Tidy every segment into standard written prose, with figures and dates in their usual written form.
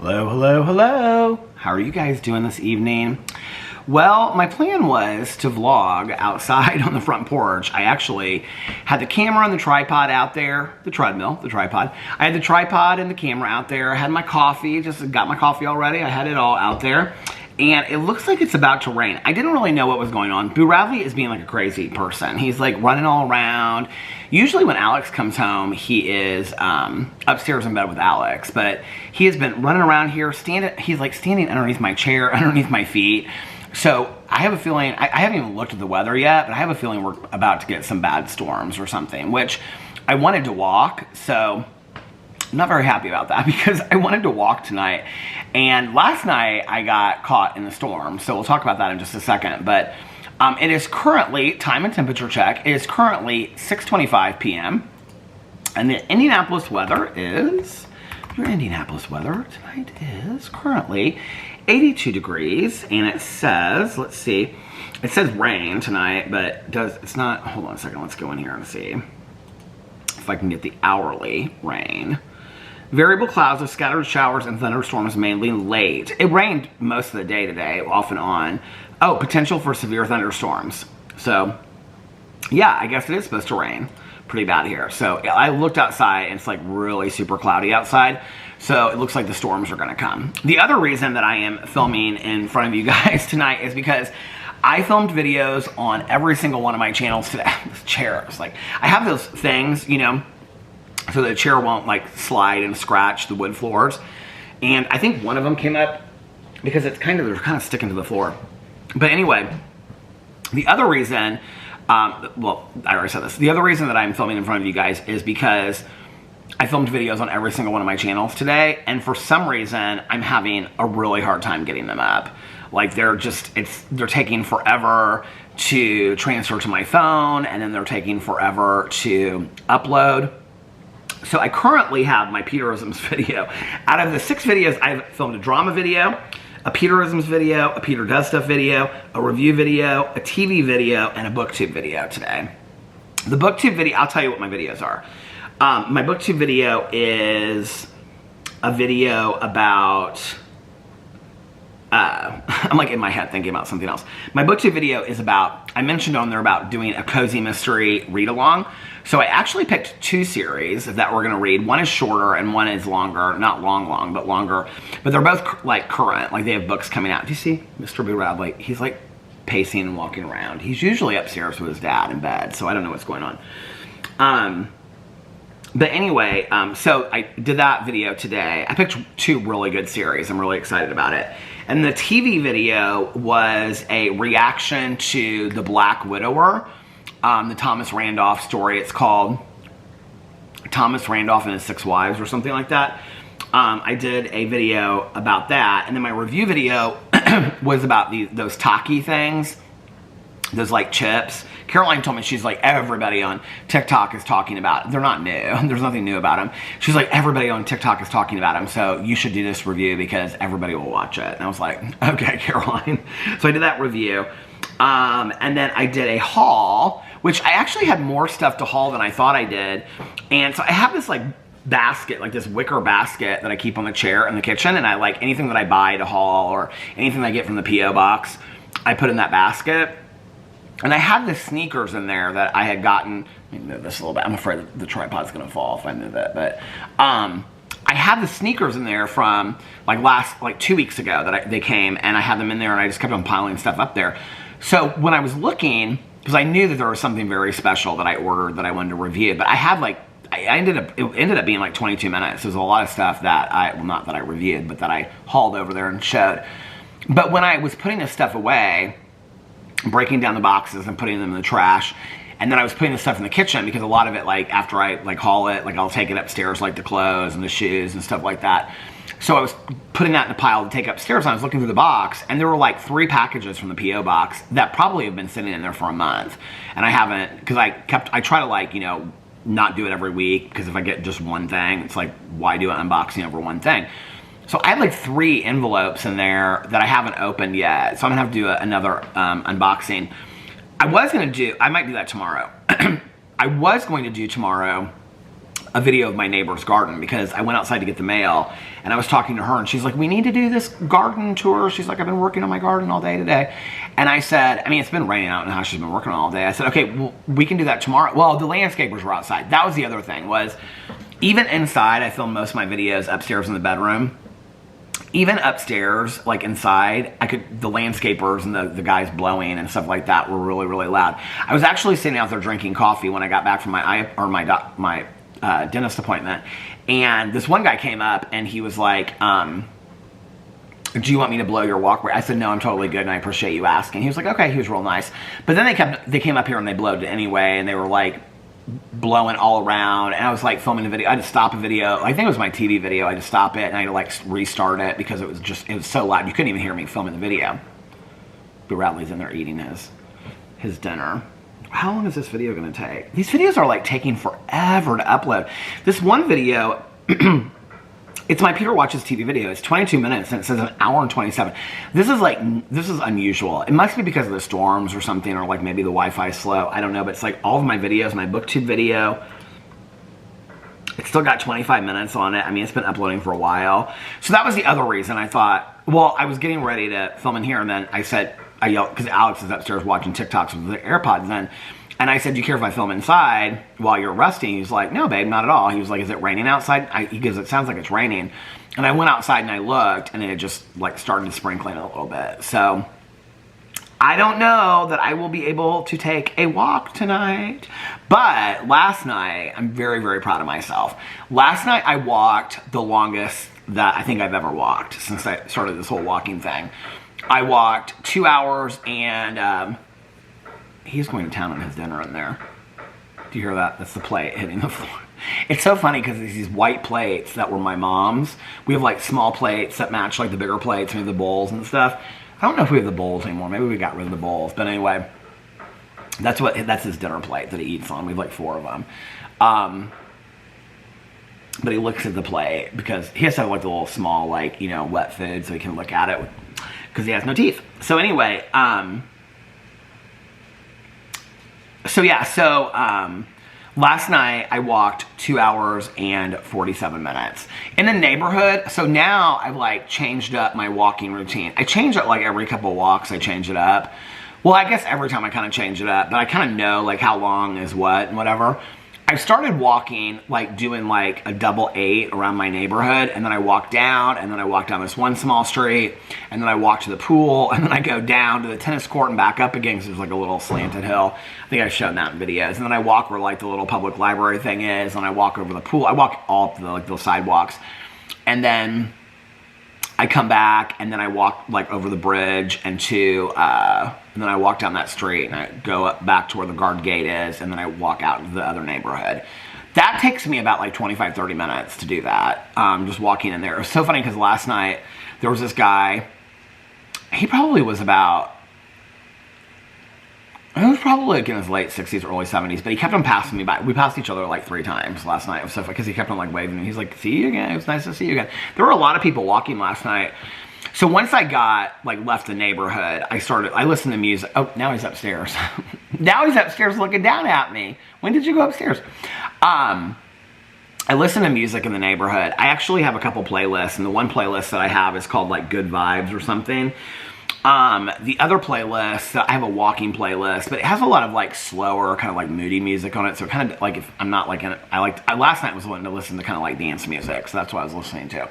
Hello, hello, hello. How are you guys doing this evening? Well, my plan was to vlog outside on the front porch. I actually had the camera and the tripod out there, the tripod. I had the tripod and the camera out there. I had my coffee, just got my coffee already. I had it all out there. And it looks like it's about to rain. I didn't really know what was going on. Boo Radley is being like a crazy person. He's like running all around. Usually when Alex comes home, he is upstairs in bed with Alex. But he has been running around here. He's like standing underneath my chair, underneath my feet. So I have a feeling, I haven't even looked at the weather yet, but I have a feeling we're about to get some bad storms or something, which I wanted to walk. So I'm not very happy about that because I wanted to walk tonight. And last night I got caught in the storm. So we'll talk about that in just a second. But it is currently, time and temperature check, it is currently 6:25 p.m. And the Indianapolis weather is, your Indianapolis weather tonight is currently 82 degrees. And it says, let's see, it says rain tonight, but it's not, hold on a second, let's go in here and see if I can get the hourly rain. Variable clouds with scattered showers and thunderstorms mainly late. It rained most of the day today, off and on. Oh, potential for severe thunderstorms. So, yeah, I guess it is supposed to rain pretty bad here. So I looked outside and it's like really super cloudy outside. So it looks like the storms are gonna come. The other reason that I am filming in front of you guys tonight is because I filmed videos on every single one of my channels today. This chair is like, I have those things, you know, so the chair won't like slide and scratch the wood floors. And I think one of them came up because they're kind of sticking to the floor. But anyway, the other reason, well, I already said this. The other reason that I'm filming in front of you guys is because I filmed videos on every single one of my channels today. And for some reason, I'm having a really hard time getting them up. Like they're taking forever to transfer to my phone, and then they're taking forever to upload. So I currently have my Peterisms video. Out of the 6 videos, I've filmed a drama video, a Peterisms video, a Peter Does Stuff video, a review video, a TV video, and a BookTube video today. The BookTube video, I'll tell you what my videos are. My BookTube video is a video about, I'm like in my head thinking about something else. My BookTube video is about, I mentioned on there about doing a cozy mystery read-along. So I actually picked 2 series that we're gonna read. One is shorter and one is longer. Not long, but longer. But they're both like current, like they have books coming out. Do you see Mr. Boo Radley? He's like pacing and walking around. He's usually upstairs with his dad in bed, so I don't know what's going on. But anyway, so I did that video today. I picked 2 really good series. I'm really excited about it. And the TV video was a reaction to The Black Widower, the Thomas Randolph story. It's called Thomas Randolph and His 6 Wives or something like that. I did a video about that. And then my review video was about those Taki things, those like chips. Caroline told me, she's like, everybody on TikTok is talking about it. They're not new. There's nothing new about them. She's like, everybody on TikTok is talking about them, so you should do this review because everybody will watch it. And I was like, okay, Caroline. So I did that review. And then I did a haul, which I actually had more stuff to haul than I thought I did. And so I have this like basket, like this wicker basket that I keep on the chair in the kitchen. And I like anything that I buy to haul or anything I get from the P.O. box, I put in that basket. And I had the sneakers in there that I had gotten. Let me move this a little bit. I'm afraid the tripod's gonna fall if I move it. But I had the sneakers in there from like 2 weeks ago that they came, and I had them in there, and I just kept on piling stuff up there. So when I was looking, because I knew that there was something very special that I ordered that I wanted to review, but I had like, it ended up being like 22 minutes. There's a lot of stuff that well, not that I reviewed, but that I hauled over there and showed. But when I was putting this stuff away, breaking down the boxes and putting them in the trash, and then I was putting the stuff in the kitchen because a lot of it, like after I like haul it, like I'll take it upstairs, like the clothes and the shoes and stuff like that. So I was putting that in a pile to take upstairs, and I was looking through the box, and there were like 3 packages from the P.O. box that probably have been sitting in there for a month. And I haven't, because I try to like, you know, not do it every week, because if I get just one thing, it's like, why do an unboxing over one thing? So I had like 3 envelopes in there that I haven't opened yet. So I'm gonna have to do another unboxing. I might do that tomorrow. I was going to do tomorrow a video of my neighbor's garden because I went outside to get the mail and I was talking to her and she's like, we need to do this garden tour. She's like, I've been working on my garden all day today. And I said, I mean, it's been raining out in the house. She's been working all day. I said, okay, well, we can do that tomorrow. Well, the landscapers were outside. That was the other thing, was even inside, I filmed most of my videos upstairs in the bedroom. Even upstairs, like inside, the landscapers and the guys blowing and stuff like that were really, really loud. I was actually sitting out there drinking coffee when I got back from my dentist appointment, and this one guy came up and he was like, do you want me to blow your walkway? I said, no, I'm totally good and I appreciate you asking. He was like, okay. He was real nice. But then they came up here and they blowed it anyway, and they were like blowing all around, and I was like filming a video. I had to stop a video. I think it was my TV video. I had to stop it and I had to like restart it because it was so loud. You couldn't even hear me filming the video. But Radley's in there eating his dinner. How long is this video going to take? These videos are like taking forever to upload. This one video, it's my Peter Watches TV video. It's 22 minutes and it says an hour and 27. This is unusual. It must be because of the storms or something, or like maybe the Wi-Fi slow. I don't know, but it's like all of my videos, my BookTube video, it's still got 25 minutes on it. I mean, it's been uploading for a while. So that was the other reason I thought, well, I was getting ready to film in here, and then I yelled, because Alex is upstairs watching TikToks with the AirPods in. And I said, do you care if I film inside while you're resting? He's like, no, babe, not at all. He was like, is it raining outside? He goes, it sounds like it's raining. And I went outside and I looked, and it had just like started sprinkling a little bit. So I don't know that I will be able to take a walk tonight. But last night, I'm very, very proud of myself. Last night I walked the longest that I think I've ever walked since I started this whole walking thing. I walked 2 hours and... he's going to town on his dinner in there. Do you hear that? That's the plate hitting the floor. It's so funny because these white plates that were my mom's. We have like small plates that match like the bigger plates, maybe the bowls and stuff. I don't know if we have the bowls anymore. Maybe we got rid of the bowls. But anyway, that's his dinner plate that he eats on. We have like 4 of them. But he looks at the plate because he has to have like the little small, like, you know, wet food so he can look at it because he has no teeth. So anyway, last night I walked 2 hours and 47 minutes in the neighborhood. So now I've like changed up my walking routine. I change it like every couple of walks. I change it up. Well, I guess every time I kind of change it up, but I kind of know like how long is what and whatever. I started walking, like doing like a double 8 around my neighborhood, and then I walk down, and then I walk down this one small street, and then I walk to the pool, and then I go down to the tennis court and back up again because there's like a little slanted hill. I think I've shown that in videos. And then I walk where like the little public library thing is, and I walk over the pool. I walk all up the like the sidewalks, and then I come back, and then I walk like over the bridge and and then I walk down that street and I go up back to where the guard gate is, and then I walk out into the other neighborhood. That takes me about like 25, 30 minutes to do that, just walking in there. It was so funny because last night there was this guy, he probably was like in his late 60s, early 70s, but he kept on passing me by. We passed each other like 3 times last night. It was so funny because he kept on like waving, and he's like, see you again. It was nice to see you again. There were a lot of people walking last night. So once I left the neighborhood, I listened to music. Oh, now he's upstairs. Now he's upstairs looking down at me. When did you go upstairs? I listen to music in the neighborhood. I actually have a couple playlists, and the one playlist that I have is called like Good Vibes or something. The other playlist, I have a walking playlist, but it has a lot of like slower, kind of like moody music on it. So kind of like, if I'm not like last night was wanting to listen to kind of like dance music. So that's what I was listening to.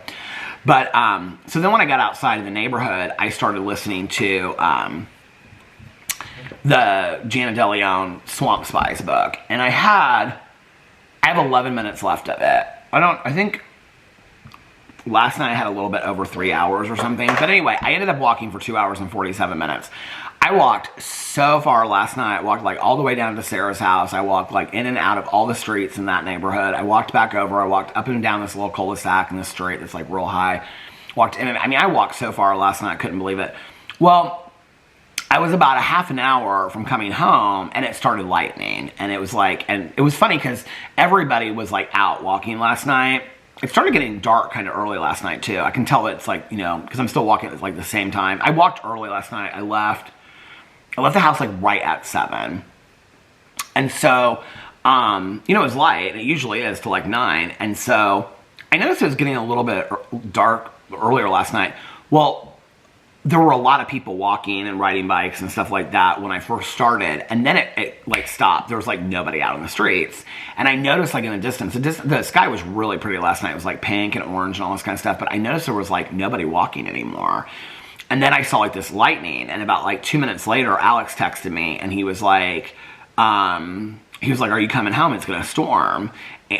But, so then when I got outside of the neighborhood, I started listening to, the Janet DeLeon Swamp Spies book. And I have 11 minutes left of it. I think last night I had a little bit over 3 hours or something. But anyway, I ended up walking for 2 hours and 47 minutes. I walked so far last night. I walked like all the way down to Sarah's house. I walked like in and out of all the streets in that neighborhood. I walked back over. I walked up and down this little cul-de-sac in this street that's like real high. Walked in and I walked so far last night I couldn't believe it. Well, I was about a half an hour from coming home and it started lightning. And it was like, and it was funny because everybody was like out walking last night. It started getting dark kind of early last night too. I can tell it's like, you know, because I'm still walking at like the same time. I walked early last night. I left the house like right at 7. And so You know, it was light, and it usually is till like 9. And so I noticed it was getting a little bit dark earlier last night. Well, there were a lot of people walking and riding bikes and stuff like that when I first started, and then it like stopped. There was like nobody out on the streets, and I noticed like in the distance, the sky was really pretty last night. It was like pink and orange and all this kind of stuff, but I noticed there was like nobody walking anymore. And then I saw like this lightning, and about like 2 minutes later, Alex texted me, and he was like, "Are you coming home? It's gonna storm,"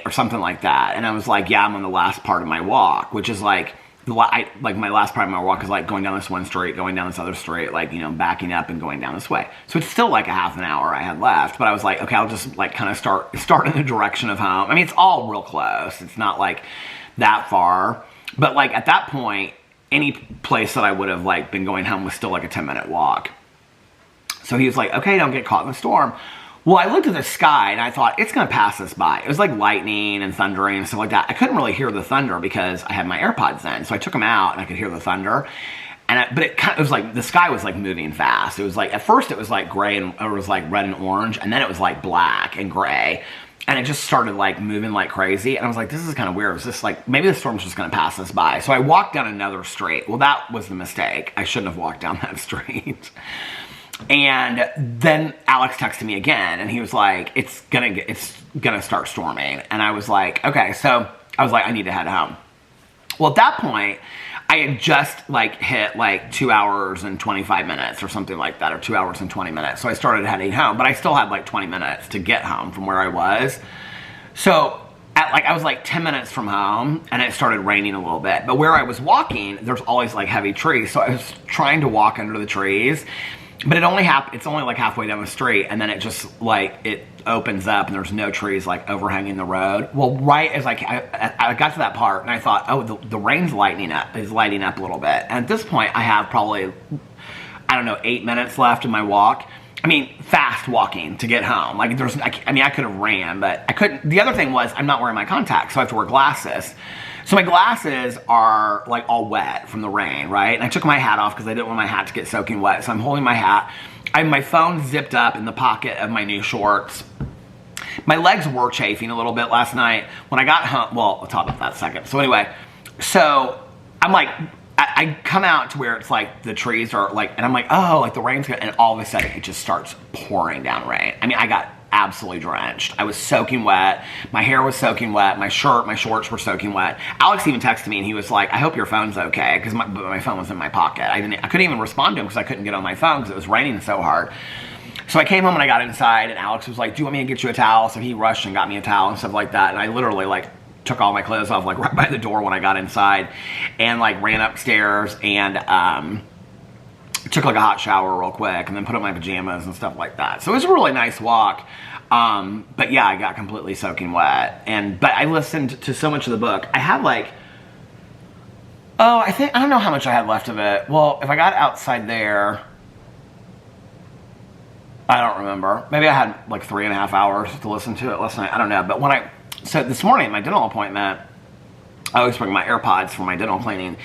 or something like that. And I was like, "Yeah, I'm on the last part of my walk," which is like. My last part of my walk is like going down this one street, going down this other street, like, you know, backing up and going down this way. So it's still like a half an hour I had left, but I was like, okay, I'll just like kind of start in the direction of home. I mean, it's all real close. It's not like that far, but like at that point, any place that I would have like been going home was still like a 10-minute walk. So he was like, okay, don't get caught in the storm. Well, I looked at the sky and I thought, it's going to pass us by. It was like lightning and thundering and stuff like that. I couldn't really hear the thunder because I had my AirPods in. So I took them out and I could hear the thunder. But it was like, the sky was like moving fast. It was like, at first it was like gray and it was like red and orange. And then it was like black and gray. And it just started like moving like crazy. And I was like, this is kind of weird. It was just like, maybe the storm's just going to pass us by. So I walked down another street. Well, that was the mistake. I shouldn't have walked down that street. And then Alex texted me again, and he was like, it's gonna start storming. And I was like, okay. So I was like, I need to head home. Well, at that point, I had just like hit like 2 hours and 25 minutes or something like that, or 2 hours and 20 minutes. So I started heading home, but I still had like 20 minutes to get home from where I was. So I was like 10 minutes from home, and it started raining a little bit. But where I was walking, there's always like heavy trees. So I was trying to walk under the trees. But it's only like halfway down the street, and then it just like it opens up and there's no trees like overhanging the road. Well, right as I got to that part, and I thought, oh, the rain's lighting up a little bit. And at this point, I have probably, I don't know, 8 minutes left in my walk. I mean, fast walking to get home. Like I could have ran, but I couldn't. The other thing was I'm not wearing my contacts, so I have to wear glasses. So my glasses are like all wet from the rain, right? And I took my hat off because I didn't want my hat to get soaking wet. So I'm holding my hat. I have my phone zipped up in the pocket of my new shorts. My legs were chafing a little bit last night. When I got home, well, I'll talk about that in a second. So anyway, so I'm like, I come out to where it's like the trees are like, and I'm like, oh, like the rain's gonna, and all of a sudden it just starts pouring down rain. I mean, I got absolutely drenched. I was soaking wet. My hair was soaking wet. My shorts were soaking wet. Alex even texted me and he was like, I hope your phone's okay, because my phone was in my pocket. I couldn't even respond to him because I couldn't get on my phone because it was raining so hard. So I came home and I got inside, and Alex was like, do you want me to get you a towel? So he rushed and got me a towel and stuff like that. And I literally like took all my clothes off like right by the door when I got inside, and like ran upstairs and took like a hot shower real quick, and then put on my pajamas and stuff like that. So it was a really nice walk. But yeah, I got completely soaking wet. But I listened to so much of the book. I have like, I don't know how much I had left of it. Well, if I got outside there, I don't remember. Maybe I had like 3.5 hours to listen to it last night. I don't know. But so this morning at my dental appointment, I always bring my AirPods for my dental cleaning.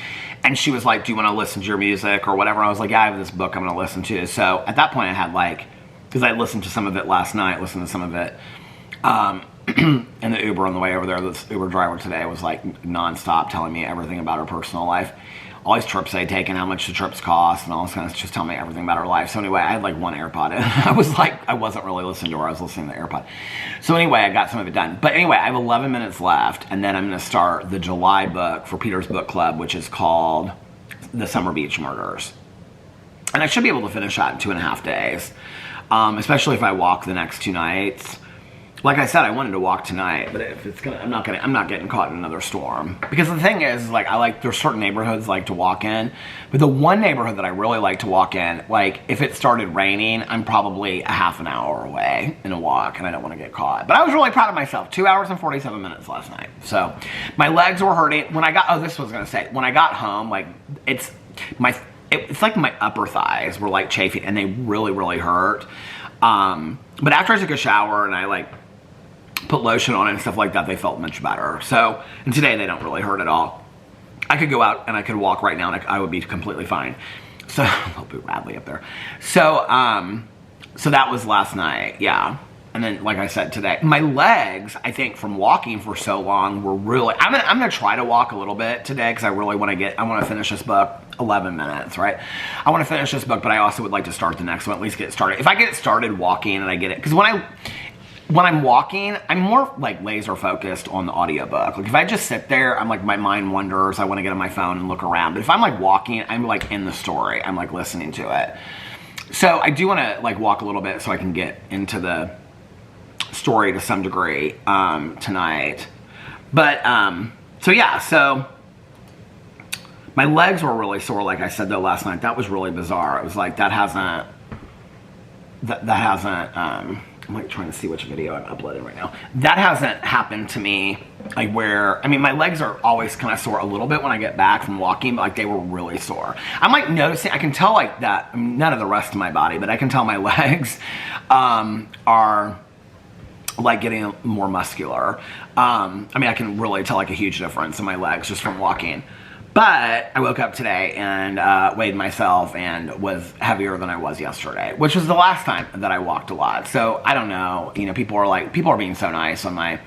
And she was like, do you want to listen to your music or whatever? And I was like, yeah, I have this book I'm going to listen to. So at that point I had like, because I listened to some of it last night, listened to some of it in the Uber on the way over there. This Uber driver today was like nonstop telling me everything about her personal life. All these trips they'd taken, how much the trips cost, and all this kind of stuff, just telling me everything about her life. So anyway, I had like one AirPod in. I wasn't really listening to her, I was listening to the AirPod. So anyway, I got some of it done. But anyway, I have 11 minutes left, and then I'm going to start the July book for Peter's Book Club, which is called The Summer Beach Murders. And I should be able to finish that in 2.5 days, especially if I walk the next 2 nights. Like I said, I wanted to walk tonight, but if it's I'm not getting caught in another storm. Because the thing is like, there's certain neighborhoods I like to walk in, but the one neighborhood that I really like to walk in, like if it started raining, I'm probably a half an hour away in a walk, and I don't want to get caught. But I was really proud of myself. 2 hours and 47 minutes last night. So my legs were hurting. When I got home, like it's like my upper thighs were like chafing, and they really, really hurt. But after I took a shower and I like put lotion on it and stuff like that, they felt much better. So, and today they don't really hurt at all. I could go out and I could walk right now and I would be completely fine. So, I'll be Radley up there. So, so that was last night, yeah. And then, like I said today, my legs, I think from walking for so long were really, I'm gonna try to walk a little bit today because I really want to finish this book. 11 minutes, right? I want to finish this book, but I also would like to start the next one, at least get it started. If I get it started walking and I get it, because when I'm walking, I'm more like laser focused on the audiobook. Like if I just sit there, I'm like, my mind wanders. I want to get on my phone and look around. But if I'm like walking, I'm like in the story. I'm like listening to it. So I do want to like walk a little bit so I can get into the story to some degree tonight. But so yeah, so my legs were really sore, like I said though last night. That was really bizarre. It was like that hasn't I'm like trying to see which video I'm uploading right now. That hasn't happened to me, like where, I mean, my legs are always kind of sore a little bit when I get back from walking, but like they were really sore. I'm like noticing, I can tell like that, I mean, none of the rest of my body, but I can tell my legs are like getting more muscular. I mean, I can really tell like a huge difference in my legs just from walking. But I woke up today and weighed myself and was heavier than I was yesterday, which was the last time that I walked a lot. So I don't know, you know, people are being so nice on my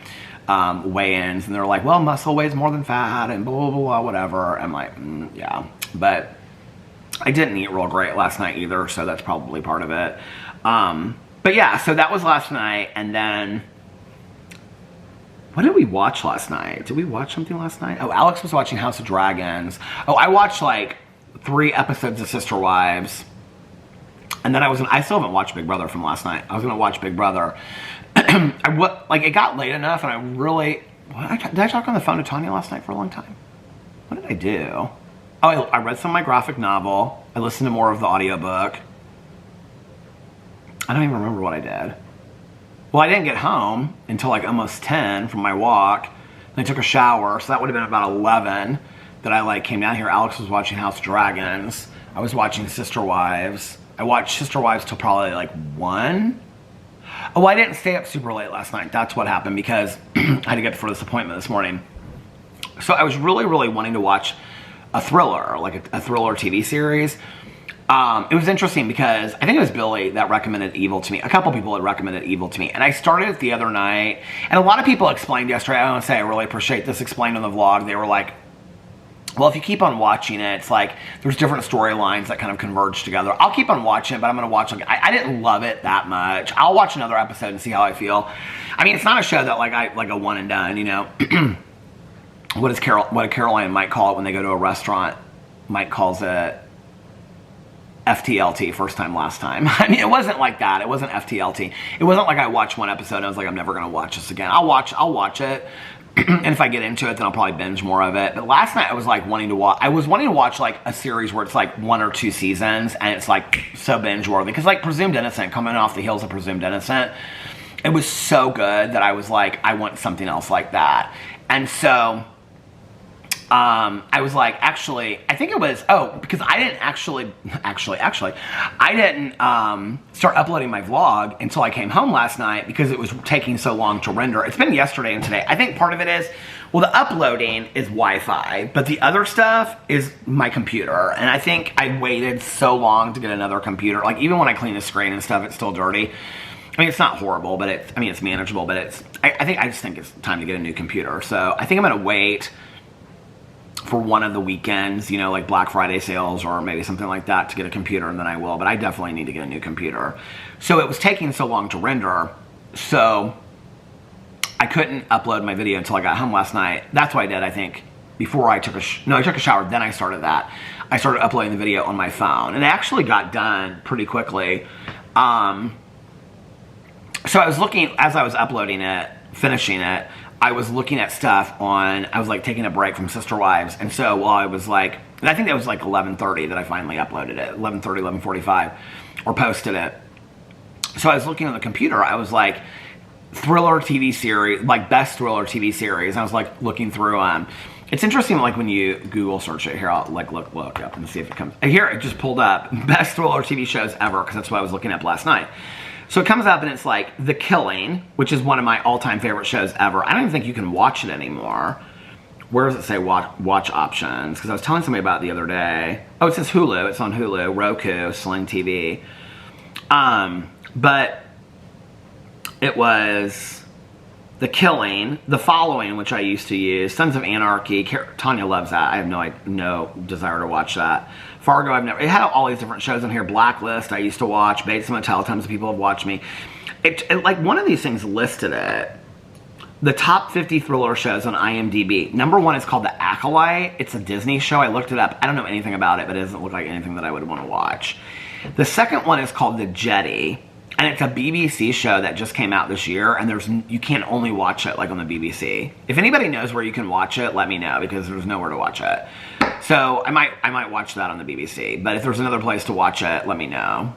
weigh-ins, and they're like, well, muscle weighs more than fat and blah, blah, blah, whatever. I'm like, yeah. But I didn't eat real great last night either, so that's probably part of it. But yeah, so that was last night, and then what did we watch last night? Did we watch something last night? Oh, Alex was watching House of Dragons. Oh, I watched like 3 episodes of Sister Wives. And then I still haven't watched Big Brother from last night. I was going to watch Big Brother. Like it got late enough and I really, did I talk on the phone to Tanya last night for a long time? What did I do? Oh, I read some of my graphic novel. I listened to more of the audiobook. I don't even remember what I did. Well, I didn't get home until like almost 10 from my walk. Then I took a shower, so that would have been about 11 that I like came down here. Alex was watching House of Dragons. I was watching Sister Wives. I watched Sister Wives till probably like 1. Oh, I didn't stay up super late last night. That's what happened because I had to get for this appointment this morning. So I was really, really wanting to watch a thriller, like a thriller TV series. It was interesting because I think it was Billy that recommended Evil to me. A couple people had recommended Evil to me. And I started it the other night. And a lot of people explained yesterday, I want to say I really appreciate this explained on the vlog. They were like, well, if you keep on watching it, it's like there's different storylines that kind of converge together. I'll keep on watching it, but I'm going to watch it. I didn't love it that much. I'll watch another episode and see how I feel. I mean, it's not a show that like a one and done, you know. What Caroline might call it when they go to a restaurant. Mike calls it FTLT, first time, last time. I mean, it wasn't like that. It wasn't FTLT. It wasn't like I watched one episode and I was like, I'm never going to watch this again. I'll watch it. And if I get into it, then I'll probably binge more of it. But last night I was like wanting to watch like a series where it's like 1 or 2 seasons and it's like so binge worthy. Because like Presumed Innocent, coming off the heels of Presumed Innocent, it was so good that I was like, I want something else like that. And so I was like, actually, I think it was, because I didn't I didn't start uploading my vlog until I came home last night because it was taking so long to render. It's been yesterday and today. I think part of it is, well, the uploading is Wi-Fi, but the other stuff is my computer. And I think I waited so long to get another computer. Like, even when I clean the screen and stuff, it's still dirty. I mean, it's not horrible, but it's manageable, but I just think it's time to get a new computer. So I think I'm going to wait for one of the weekends, you know, like Black Friday sales or maybe something like that to get a computer, and then I will. But I definitely need to get a new computer. So it was taking so long to render, so I couldn't upload my video until I got home last night. That's what I did, I think, before I took a shower, then I started that. I started uploading the video on my phone, and it actually got done pretty quickly. So I was looking, as I was uploading it, finishing it, I was looking at stuff I was like taking a break from Sister Wives. And so while I was like, and I think that was like 11:30 that I finally uploaded it, 11:30, 11:45, or posted it. So I was looking on the computer, I was like, thriller TV series, like best thriller TV series. I was like looking through, it's interesting, like when you Google search it, here, I'll like look up and see if it comes. Here, it just pulled up, best thriller TV shows ever, because that's what I was looking at last night. So it comes up and it's like The Killing, which is one of my all-time favorite shows ever. I don't even think you can watch it anymore. Where does it say watch options? Because I was telling somebody about it the other day. Oh, it says Hulu. It's on Hulu, Roku, Sling TV. But it was The Killing, The Following, which I used to use, Sons of Anarchy. Tanya loves that. I have no desire to watch that. Fargo, it had all these different shows on here. Blacklist, I used to watch. Bates Motel, tons of people have watched me. Like, one of these things listed it. The top 50 thriller shows on IMDb. Number 1 is called The Acolyte. It's a Disney show. I looked it up. I don't know anything about it, but it doesn't look like anything that I would want to watch. The second one is called The Jetty. And it's a BBC show that just came out this year, and you can only watch it like on the BBC. If anybody knows where you can watch it, let me know, because there's nowhere to watch it. So I might watch that on the BBC. But if there's another place to watch it, let me know.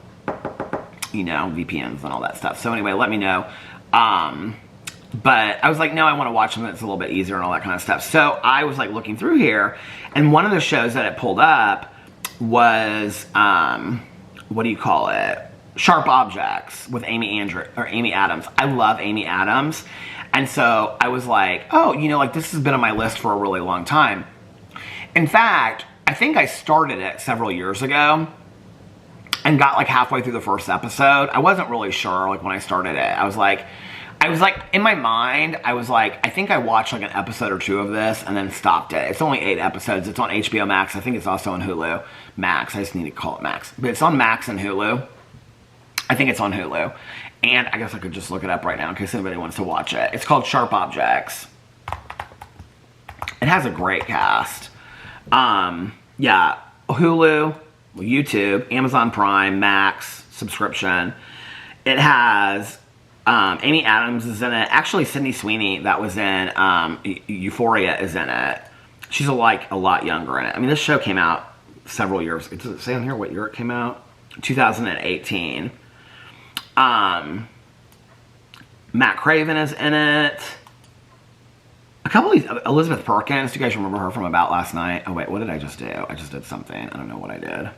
You know, VPNs and all that stuff. So anyway, let me know. But I was like, no, I want to watch them. It's a little bit easier and all that kind of stuff. So I was like looking through here, and one of the shows that it pulled up was, what do you call it? Sharp Objects with Amy Adams. I love Amy Adams. And so I was like, oh, you know, like this has been on my list for a really long time. In fact, I think I started it several years ago and got like halfway through the first episode. I wasn't really sure like when I started it. I was like, in my mind, I was like, I think I watched like an episode or 2 of this and then stopped it. It's only 8 episodes. It's on HBO Max. I think it's also on Hulu. Max. I just need to call it Max. But it's on Max and Hulu. I think it's on Hulu. And I guess I could just look it up right now in case anybody wants to watch it. It's called Sharp Objects. It has a great cast. Yeah, Hulu, YouTube, Amazon Prime, Max, subscription. It has... Amy Adams is in it. Actually, Sydney Sweeney, that was in Euphoria, is in it. She's a lot younger in it. I mean, this show came out several years. Does it say on here what year it came out? 2018. Matt Craven is in it. A couple of these. Elizabeth Perkins. Do you guys remember her from About Last Night? Oh wait, what did I just do? I just did something. I don't know what I did.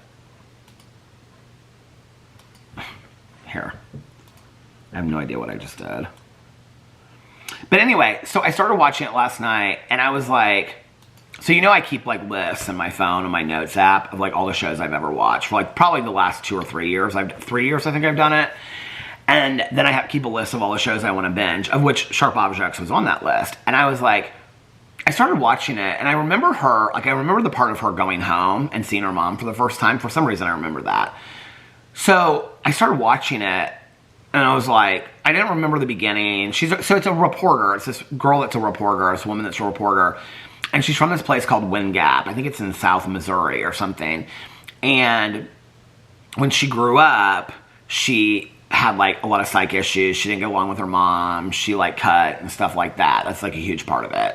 Here. I have no idea what I just did. But anyway, so I started watching it last night, and I was like, so you know I keep like lists in my phone, on my notes app, of like all the shows I've ever watched for like probably the last 2 or 3 years. 3 years I think I've done it. And then I keep a list of all the shows I want to binge, of which Sharp Objects was on that list. And I was like, I started watching it, and I remember her, like I remember the part of her going home and seeing her mom for the first time. For some reason I remember that. So I started watching it, and I was like, I didn't remember the beginning. So it's a reporter. It's this girl that's a reporter, this woman that's a reporter. And she's from this place called Wind Gap. I think it's in South Missouri or something. And when she grew up, she had like a lot of psych issues. She didn't get along with her mom. She like cut and stuff like that. That's like a huge part of it.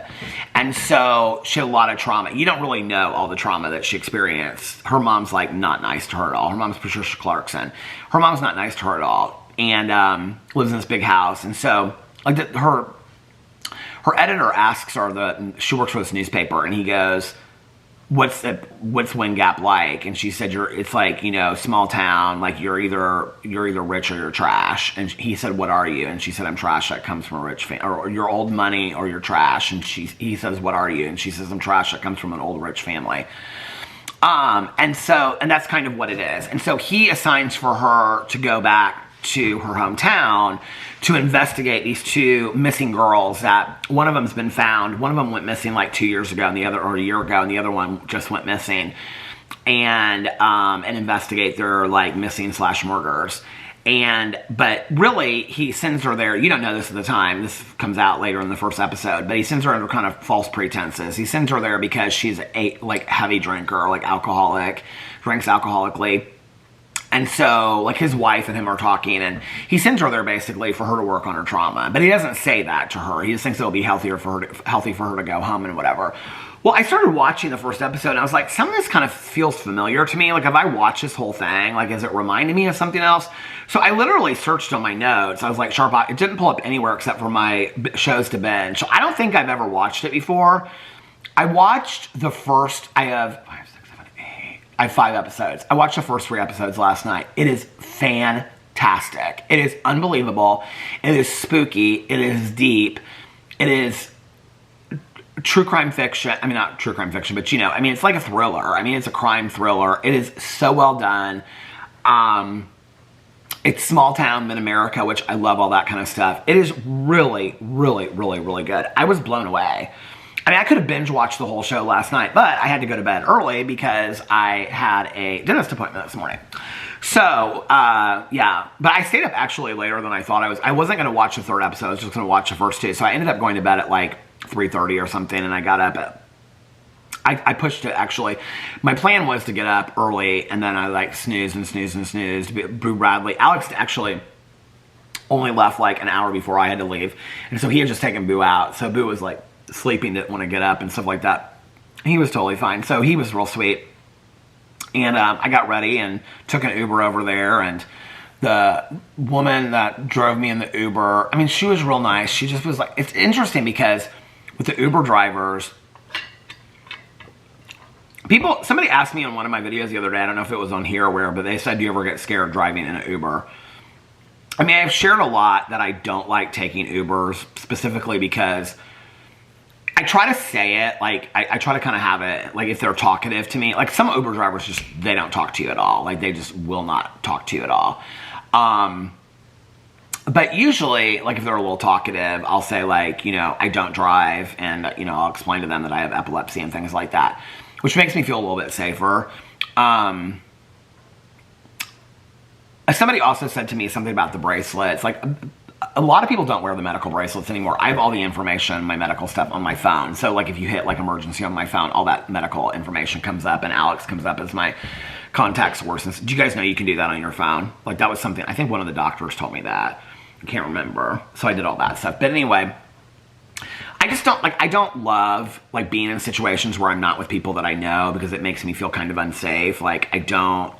And so she had a lot of trauma. You don't really know all the trauma that she experienced. Her mom's like not nice to her at all. Her mom's Patricia Clarkson. Her mom's not nice to her at all. And lives in this big house. And so like her editor asks her, she works for this newspaper, and he goes, what's Wind Gap like? And she said, it's like, you know, small town, like you're either rich or you're trash. And he said, what are you? And she said, I'm trash that comes from a rich family, or you're old money or you're trash. And he says, what are you? And she says, I'm trash that comes from an old rich family. And that's kind of what it is. And so he assigns for her to go back to her hometown to investigate these 2 missing girls that one of them's been found. One of them went missing like 2 years ago, and a year ago, and the other one just went missing. And investigate their like missing / murders. But really, he sends her there. You don't know this at the time. This comes out later in the first episode. But he sends her under kind of false pretenses. He sends her there because she's a like heavy drinker, like alcoholic, drinks alcoholically. And so, like, his wife and him are talking, and he sends her there basically for her to work on her trauma. But he doesn't say that to her. He just thinks it'll be healthy for her to go home and whatever. Well, I started watching the first episode, and I was like, some of this kind of feels familiar to me. Like, have I watched this whole thing? Like, is it reminding me of something else? So I literally searched on my notes. I was like, it didn't pull up anywhere except for my shows to binge. So I don't think I've ever watched it before. I watched the first, I have 5 episodes. I watched the first 3 episodes last night. It is fantastic. It is unbelievable. It is spooky. It is deep. It is true crime fiction. I mean, not true crime fiction, but you know, I mean, it's like a thriller. I mean, it's a crime thriller. It is so well done. It's small town mid-America, which I love all that kind of stuff. It is really, really, really, really good. I was blown away. I mean, I could have binge watched the whole show last night, but I had to go to bed early because I had a dentist appointment this morning. So, yeah. But I stayed up actually later than I thought I was. I wasn't going to watch the third episode. I was just going to watch the first two. So I ended up going to bed at like 3:30 or something, and I got up at... I pushed it, actually. My plan was to get up early, and then I, like, snoozed and snoozed and snoozed. Boo Bradley. Alex actually only left, like, an hour before I had to leave. And so he had just taken Boo out. So Boo was, like, sleeping, didn't want to get up and stuff like that. He was totally fine. So he was real sweet. And I got ready and took an Uber over there. And the woman that drove me in the Uber, I mean, she was real nice. She just was like... It's interesting because with the Uber drivers... Somebody asked me on one of my videos the other day, I don't know if it was on here or where, but they said, do you ever get scared driving in an Uber? I mean, I've shared a lot that I don't like taking Ubers, specifically because I try to say it, like, I try to kind of have it, like, if they're talkative to me. Like, some Uber drivers just, they don't talk to you at all. Like, they just will not talk to you at all. But usually, like, if they're a little talkative, I'll say, like, you know, I don't drive, and, you know, I'll explain to them that I have epilepsy and things like that, which makes me feel a little bit safer. Somebody also said to me something about the bracelets. Like, a lot of people don't wear the medical bracelets anymore. I have all the information, my medical stuff on my phone. So, like, if you hit, like, emergency on my phone, all that medical information comes up, and Alex comes up as my contact source. And do you guys know you can do that on your phone? Like, that was something, I think one of the doctors told me that. I can't remember. So I did all that stuff. But anyway... I just don't, like, I don't love, like, being in situations where I'm not with people that I know because it makes me feel kind of unsafe. Like, I don't,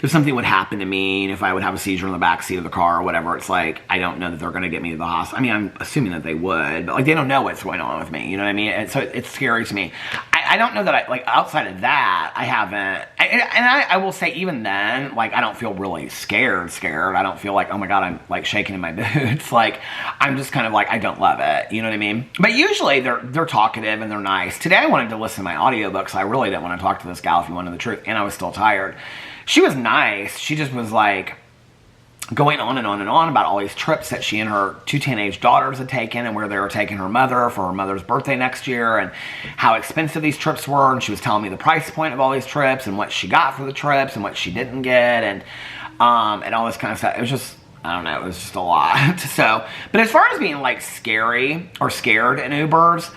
if something would happen to me, and if I would have a seizure in the backseat of the car or whatever, it's like, I don't know that they're going to get me to the hospital. I mean, I'm assuming that they would, but, like, they don't know what's going on with me, you know what I mean? And so it's scary to me. I don't know that I, like, outside of that, I haven't, and I will say even then, like, I don't feel really scared. I don't feel like, oh my God, I'm, like, shaking in my boots. Like, I'm just kind of like, I don't love it, you know what I mean? But usually they're talkative and they're nice. Today I wanted to listen to my audiobook, so I really didn't want to talk to this gal if you wanted the truth, and I was still tired. She was nice. She just was like going on and on and on about all these trips that she and her two teenage daughters had taken and where they were taking her mother for her mother's birthday next year and how expensive these trips were. And she was telling me the price point of all these trips and what she got for the trips and what she didn't get and all this kind of stuff. It was just, I don't know, it was just a lot. So, but as far as being like scary or scared in Ubers,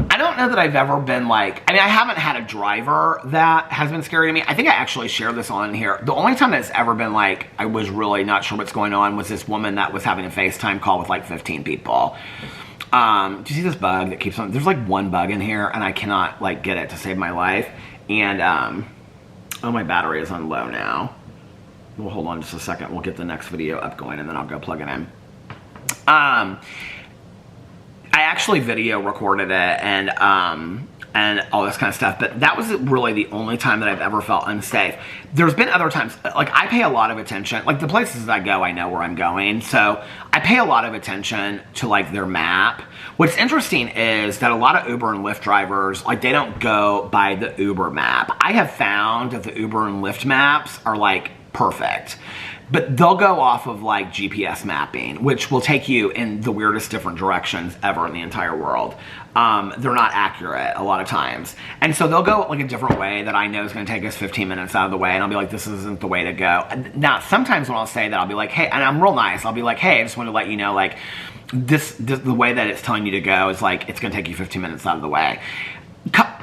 I don't know that I've ever been like, I mean, I haven't had a driver that has been scary to me. I think I actually shared this on here. The only time that's ever been like, I was really not sure what's going on was this woman that was having a FaceTime call with like 15 people. Do you see this bug that keeps on, there's like one bug in here and I cannot like get it to save my life. And, oh, my battery is on low now. Well, hold on just a second. We'll get the next video up going and then I'll go plug it in. I actually video recorded it and all this kind of stuff, but that was really the only time that I've ever felt unsafe. There's been other times, like I pay a lot of attention, like the places I go, I know where I'm going, so I pay a lot of attention to like their map. What's interesting is that a lot of Uber and Lyft drivers, like they don't go by the Uber map. I have found that the Uber and Lyft maps are like perfect. But they'll go off of like GPS mapping, which will take you in the weirdest different directions ever in the entire world. They're not accurate a lot of times. And so they'll go like a different way that I know is going to take us 15 minutes out of the way. And I'll be like, this isn't the way to go. Now, sometimes when I'll say that, I'll be like, hey, and I'm real nice. I'll be like, hey, I just want to let you know, like, this the way that it's telling you to go is like, it's going to take you 15 minutes out of the way.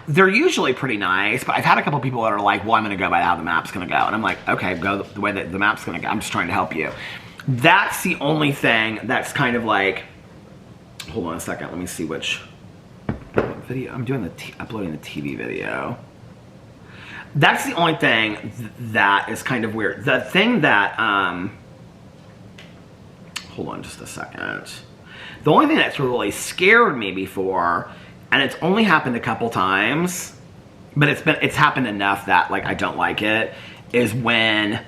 They're usually pretty nice, but I've had a couple people that are like, well, I'm going to go by how the map's going to go. And I'm like, okay, go the way that the map's going to go. I'm just trying to help you. That's the only thing that's kind of like, hold on a second. Let me see which video. I'm doing uploading the TV video. That's the only thing that is kind of weird. The thing that, hold on just a second. The only thing that's really scared me before, and it's only happened a couple times, but it's happened enough that like I don't like it, is when,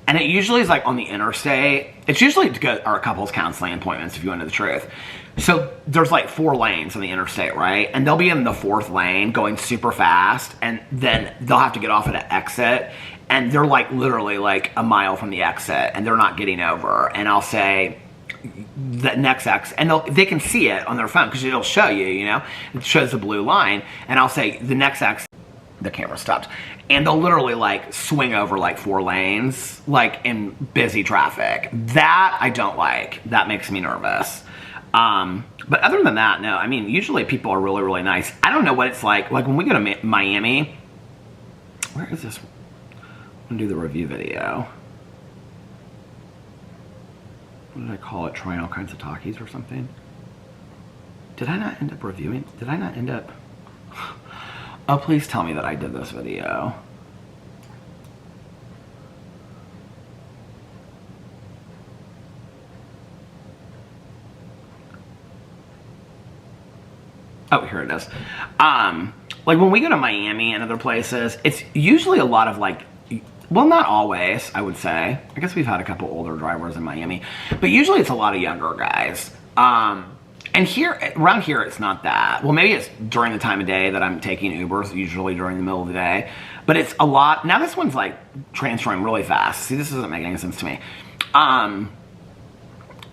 and it usually is like on the interstate. It's usually to go, or couples counseling appointments if you want to know the truth. So there's like 4 lanes on the interstate, right? And they'll be in the 4th lane going super fast, and then they'll have to get off at an exit, and they're like literally like a mile from the exit, and they're not getting over. And I'll say the next exit, and they can see it on their phone because it'll show you, you know, it shows the blue line, and I'll say the next exit. The camera stopped, and they'll literally like swing over like 4 lanes, like in busy traffic. That I don't like. That makes me nervous. But other than that, no. I mean, usually people are really, really nice. I don't know what it's like. Like when we go to Miami, where is this? I'm gonna do the review video. What did I call it? Trying all kinds of Takis or something? Did I not end up reviewing? Did I not end up? Oh, please tell me that I did this video. Oh, here it is. Like when we go to Miami and other places, it's usually a lot of like, well, not always, I would say. I guess we've had a couple older drivers in Miami, but usually it's a lot of younger guys. And here, around here, it's not that. Well, maybe it's during the time of day that I'm taking Ubers, usually during the middle of the day. But it's a lot. Now this one's like transferring really fast. See, this doesn't make any sense to me.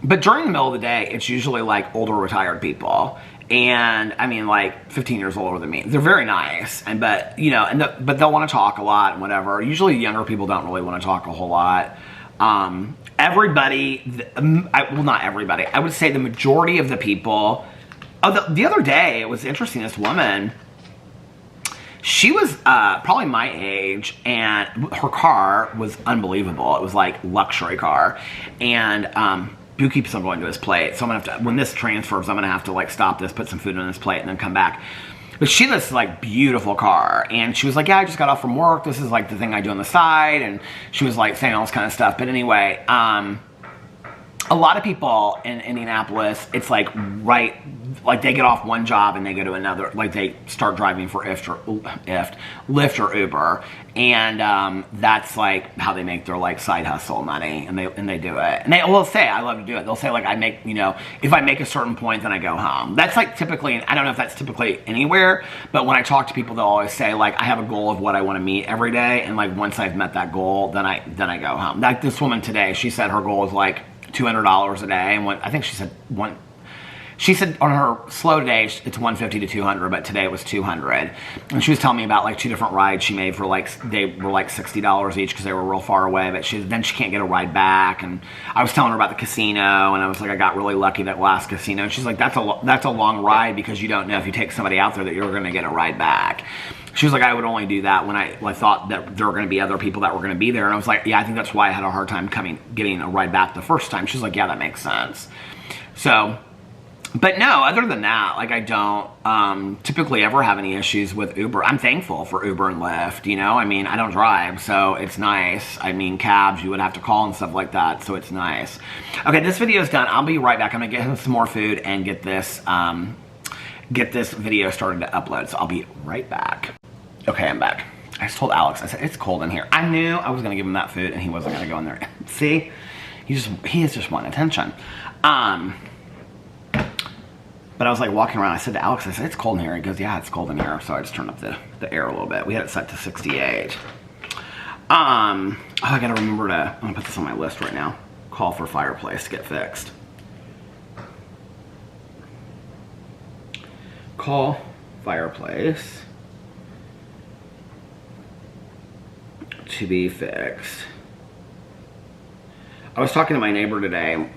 But during the middle of the day, it's usually like older retired people. And I mean, like 15 years older than me. They're very nice, but you know, but they'll want to talk a lot and whatever. Usually, younger people don't really want to talk a whole lot. Everybody, well, not everybody. I would say the majority of the people. Oh, the other day it was interesting. This woman, she was probably my age, and her car was unbelievable. It was like luxury car, and Boo keeps on going to his plate, so I'm gonna have to, when this transfers, I'm gonna have to like stop this, put some food on this plate, and then come back. But she has this like beautiful car, and she was like, yeah, I just got off from work, this is like the thing I do on the side, and she was like saying all this kind of stuff. But anyway, a lot of people in Indianapolis, it's like like they get off one job and they go to another, like they start driving for Lyft or Uber, and that's like how they make their like side hustle money, and they do it. And they'll say, I love to do it. They'll say like, I make, you know, if I make a certain point, then I go home. That's like typically, I don't know if that's typically anywhere, but when I talk to people, they'll always say like, I have a goal of what I want to meet every day, and like once I've met that goal, then I go home. Like this woman today, she said her goal is like $200 a day, and I think she said on her slow day it's 150 to 200, but today it was 200. And she was telling me about like 2 different rides she made for like, they were like $60 each because they were real far away, but then she can't get a ride back. And I was telling her about the casino, and I was like, I got really lucky that last casino. And she's like, that's a long ride because you don't know if you take somebody out there that you're going to get a ride back. She was like, I would only do that when I thought that there were going to be other people that were going to be there. And I was like, yeah, I think that's why I had a hard time getting a ride back the first time. She's like, yeah, that makes sense. So, but no, other than that, like I don't typically ever have any issues with Uber. I'm thankful for Uber and Lyft, you know? I mean, I don't drive, so it's nice. I mean, cabs, you would have to call and stuff like that, so it's nice. Okay, this video is done. I'll be right back. I'm going to get him some more food and get this video started to upload, so I'll be right back. Okay, I'm back. I just told Alex, I said, it's cold in here. I knew I was going to give him that food, and he wasn't going to go in there. See? He is just wanting attention. But I was like walking around, I said to Alex, I said, it's cold in here. He goes, yeah, it's cold in here. So I just turned up the air a little bit. We had it set to 68. Oh, I gotta remember I'm gonna put this on my list right now. Call for fireplace to get fixed. Call fireplace to be fixed. I was talking to my neighbor today.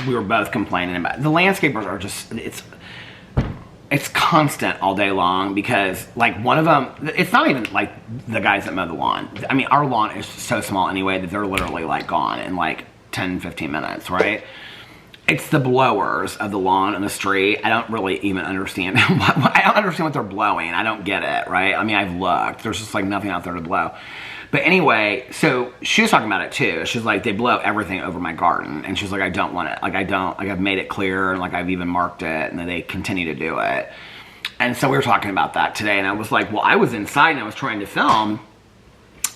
We were both complaining about it. The landscapers are just, it's constant all day long, because like one of them, it's not even like the guys that mow the lawn. I mean, our lawn is so small anyway that they're literally like gone in like 10, 15 minutes, right? It's the blowers of the lawn and the street. I don't really even understand. I don't understand what they're blowing. I don't get it, right? I mean, I've looked. There's just like nothing out there to blow. But anyway, so she was talking about it too. She's like, they blow everything over my garden. And she's like, I don't want it. Like, I've made it clear, and like I've even marked it, and then they continue to do it. And so we were talking about that today, and I was like, well, I was inside and I was trying to film.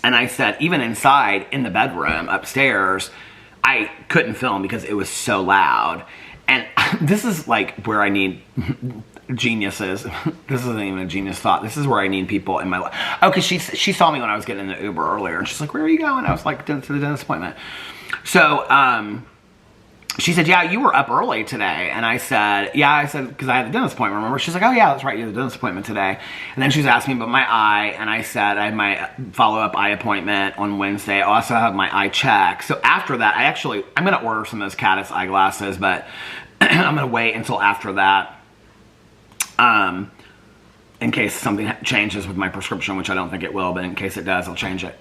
And I said, even inside in the bedroom upstairs, I couldn't film because it was so loud. And this is like where I need geniuses. This isn't even a genius thought. This is where I need people in my life. Oh, because she saw me when I was getting in the Uber earlier, and she's like, "Where are you going?" I was like, "To the dentist appointment." So she said, "Yeah, you were up early today." And I said, "Yeah," I said, because I had the dentist appointment, remember? She's like, "Oh yeah, that's right, you had the dentist appointment today." And then she was asking me about my eye, and I said I had my follow-up eye appointment on Wednesday. I also have my eye check. So after that, I'm going to order some of those Caddis eyeglasses, but I'm going to wait until after that, in case something changes with my prescription, which I don't think it will, but in case it does, I'll change it.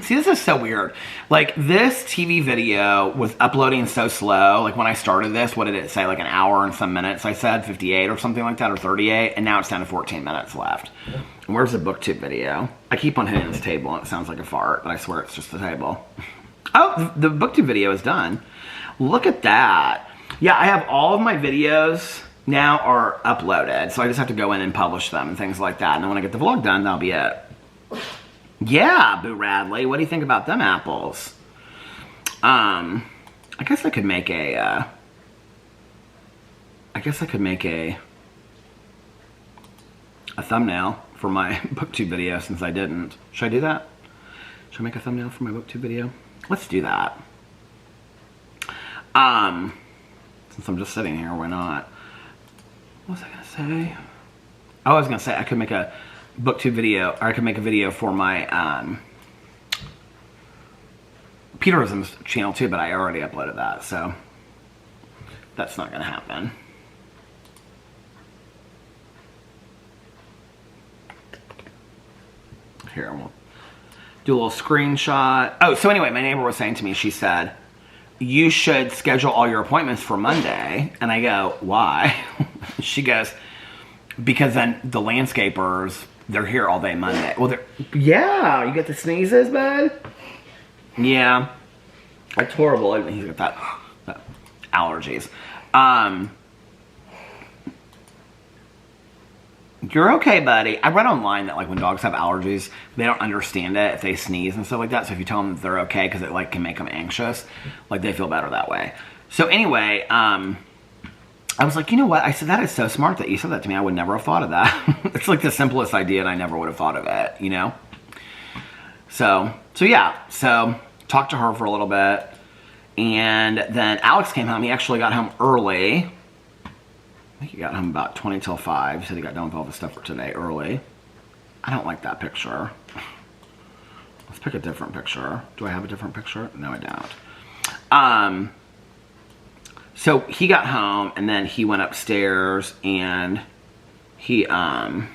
See, this is so weird. Like, this TV video was uploading so slow. Like, when I started this, what did it say? Like, an hour and some minutes, I said? 58 or something like that, or 38. And now it's down to 14 minutes left. And where's the BookTube video? I keep on hitting this table, and it sounds like a fart, but I swear it's just the table. Oh, the BookTube video is done. Look at that. Yeah, I have all of my videos now are uploaded. So I just have to go in and publish them and things like that. And then when I get the vlog done, that'll be it. Yeah, Boo Radley. What do you think about them apples? I guess I could make a, a thumbnail for my BookTube video since I didn't. Should I do that? Should I make a thumbnail for my BookTube video? Let's do that. Since I'm just sitting here, why not? What was I gonna say? Oh, I was gonna say I could make a BookTube video, or I could make a video for my Peterism's channel too, but I already uploaded that, so that's not gonna happen. Here, we'll do a little screenshot. Oh, so anyway, my neighbor was saying to me, she said, "You should schedule all your appointments for Monday." And I go, "Why?" She goes, "Because then the landscapers, they're here all day Monday." Well, yeah, you get the sneezes, bud? Yeah. It's horrible. He's got that allergies. You're okay, buddy. I read online that, like, when dogs have allergies, they don't understand it if they sneeze and stuff like that. So if you tell them that they're okay, because it, like, can make them anxious, like, they feel better that way. So anyway, I was like, you know what? I said, that is so smart that you said that to me. I would never have thought of that. It's like the simplest idea, and I never would have thought of it, you know? So yeah. So talked to her for a little bit, and then Alex came home. He actually got home early. I think he got home about 20 till 5. He said he got done with all the stuff for today early. I don't like that picture. Let's pick a different picture. Do I have a different picture? No, I don't. So he got home, and then he went upstairs, and he, I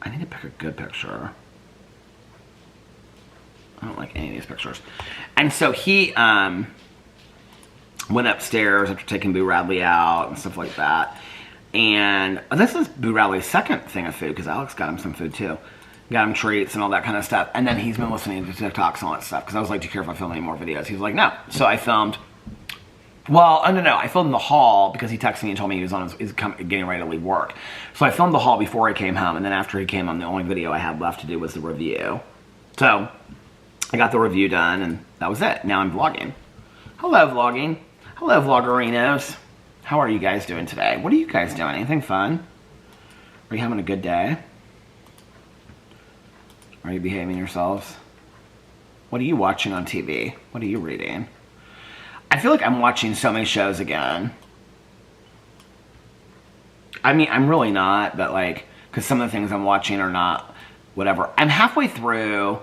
need to pick a good picture. I don't like any of these pictures. And so he, went upstairs after taking Boo Radley out and stuff like that. And this is Boo Radley's second thing of food, because Alex got him some food too. Got him treats and all that kind of stuff. And then he's been listening to TikToks and all that stuff, because I was like, "Do you care if I film any more videos?" He was like, "No." So I filmed, well, no, I filmed the haul, because he texted me and told me he was getting ready to leave work. So I filmed the haul before he came home, and then after he came home, the only video I had left to do was the review. So I got the review done, and that was it. Now I'm vlogging. Hello, vlogging. Hello, vloggerinos. How are you guys doing today? What are you guys doing? Anything fun? Are you having a good day? Are you behaving yourselves? What are you watching on TV? What are you reading? I feel like I'm watching so many shows again. I mean, I'm really not, but like, because some of the things I'm watching are not, whatever. I'm halfway through